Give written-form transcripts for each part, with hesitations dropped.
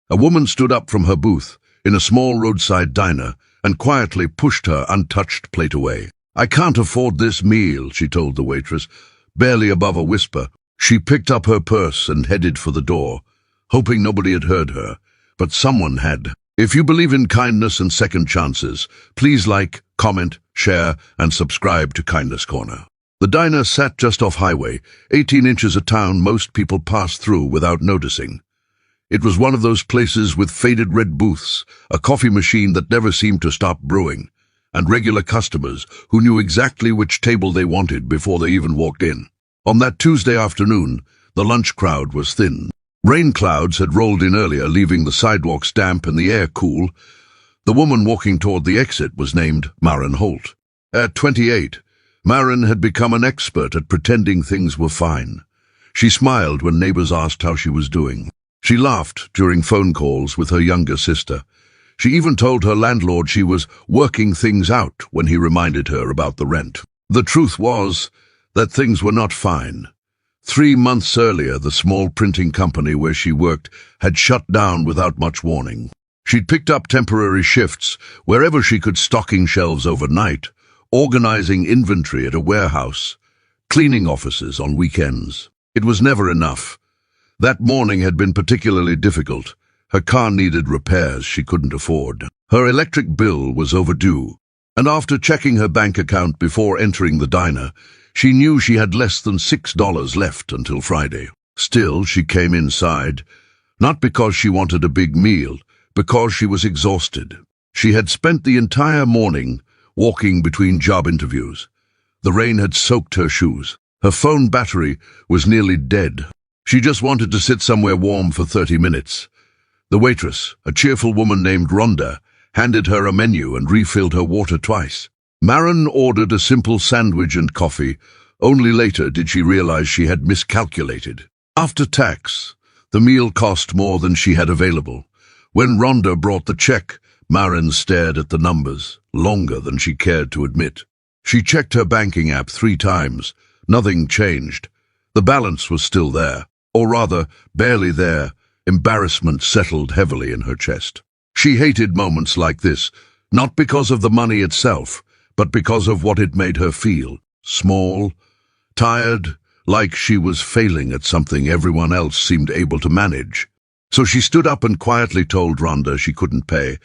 A woman stood up from her booth in a small roadside diner and quietly pushed her untouched plate away. "I can't afford this meal," she told the waitress, barely above a whisper. She picked up her purse and headed for the door, hoping nobody had heard her, but someone had. If you believe in kindness and second chances, please like, comment, share, and subscribe to Kindness Corner. The diner sat just off highway, 18 inches a town most people pass through without noticing. It was one of those places with faded red booths, a coffee machine that never seemed to stop brewing, and regular customers who knew exactly which table they wanted before they even walked in. On that Tuesday afternoon, the lunch crowd was thin. Rain clouds had rolled in earlier, leaving the sidewalks damp and the air cool. The woman walking toward the exit was named Maren Holt. At 28, Maren had become an expert at pretending things were fine. She smiled when neighbors asked how she was doing. She laughed during phone calls with her younger sister. She even told her landlord she was working things out when he reminded her about the rent. The truth was that things were not fine. 3 months earlier, the small printing company where she worked had shut down without much warning. She'd picked up temporary shifts wherever she could, stocking shelves overnight, organizing inventory at a warehouse, cleaning offices on weekends. It was never enough. That morning had been particularly difficult. Her car needed repairs she couldn't afford. Her electric bill was overdue, and after checking her bank account before entering the diner, she knew she had less than $6 left until Friday. Still, she came inside, not because she wanted a big meal, because she was exhausted. She had spent the entire morning walking between job interviews. The rain had soaked her shoes. Her phone battery was nearly dead. She just wanted to sit somewhere warm for 30 minutes. The waitress, a cheerful woman named Rhonda, handed her a menu and refilled her water twice. Maren ordered a simple sandwich and coffee. Only later did she realize she had miscalculated. After tax, the meal cost more than she had available. When Rhonda brought the check, Maren stared at the numbers, longer than she cared to admit. She checked her banking app 3 times. Nothing changed. The balance was still there, or rather, barely there. Embarrassment settled heavily in her chest. She hated moments like this, not because of the money itself, but because of what it made her feel. Small, tired, like she was failing at something everyone else seemed able to manage. So she stood up and quietly told Rhonda she couldn't pay.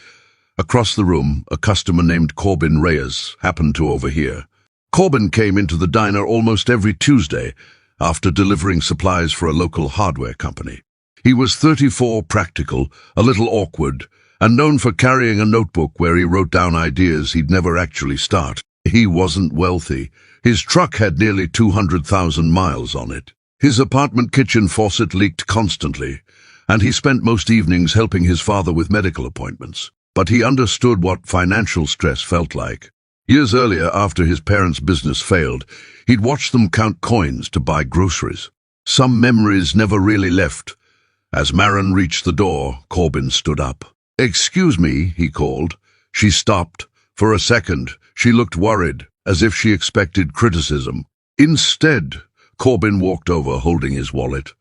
Across the room, a customer named Corbin Reyes happened to overhear. Corbin came into the diner almost every Tuesday after delivering supplies for a local hardware company. He was 34, practical, a little awkward, and known for carrying a notebook where he wrote down ideas he'd never actually start. He wasn't wealthy. His truck had nearly 200,000 miles on it. His apartment kitchen faucet leaked constantly, and he spent most evenings helping his father with medical appointments. But he understood what financial stress felt like. Years earlier, after his parents' business failed, he'd watched them count coins to buy groceries. Some memories never really left. As Maren reached the door, Corbin stood up. "Excuse me," he called. She stopped. For a second, she looked worried, as if she expected criticism. Instead, Corbin walked over, holding his wallet.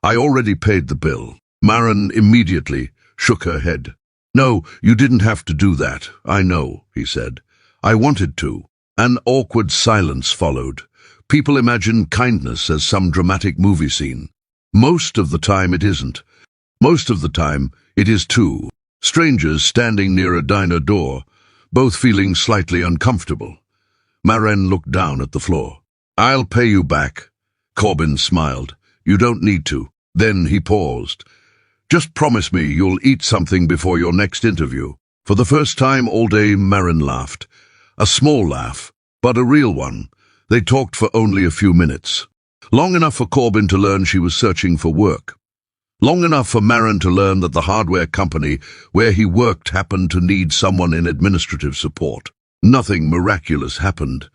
"I already paid the bill." Maren immediately shook her head. "No, you didn't have to do that. I know," he said. "I wanted to." An awkward silence followed. People imagine kindness as some dramatic movie scene. Most of the time it isn't. Most of the time it is two strangers standing near a diner door, both feeling slightly uncomfortable. Maren looked down at the floor. "I'll pay you back." Corbin smiled. "You don't need to." Then he paused. "Just promise me you'll eat something before your next interview." For the first time all day, Maren laughed. A small laugh, but a real one. They talked for only a few minutes. Long enough for Corbin to learn she was searching for work. Long enough for Maren to learn that the hardware company where he worked happened to need someone in administrative support. Nothing miraculous happened.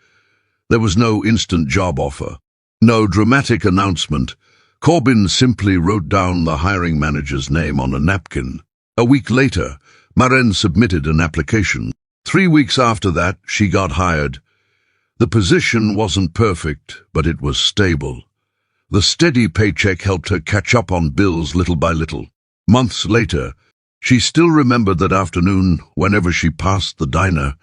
There was no instant job offer, no dramatic announcement. Corbin simply wrote down the hiring manager's name on a napkin. A week later, Maren submitted an application. 3 weeks after that, she got hired. The position wasn't perfect, but it was stable. The steady paycheck helped her catch up on bills little by little. Months later, She still remembered that afternoon whenever she passed the diner,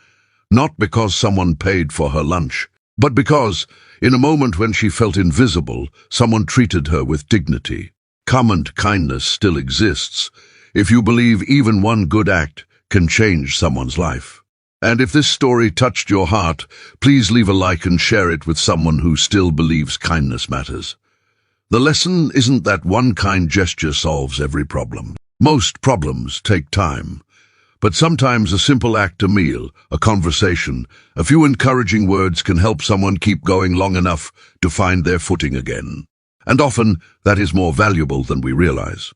not because someone paid for her lunch, but because, in a moment when she felt invisible, someone treated her with dignity. Common kindness still exists if you believe even one good act can change someone's life. And if this story touched your heart, please leave a like and share it with someone who still believes kindness matters. The lesson isn't that one kind gesture solves every problem. Most problems take time. But sometimes a simple act, a meal, a conversation, a few encouraging words can help someone keep going long enough to find their footing again. And often, that is more valuable than we realize.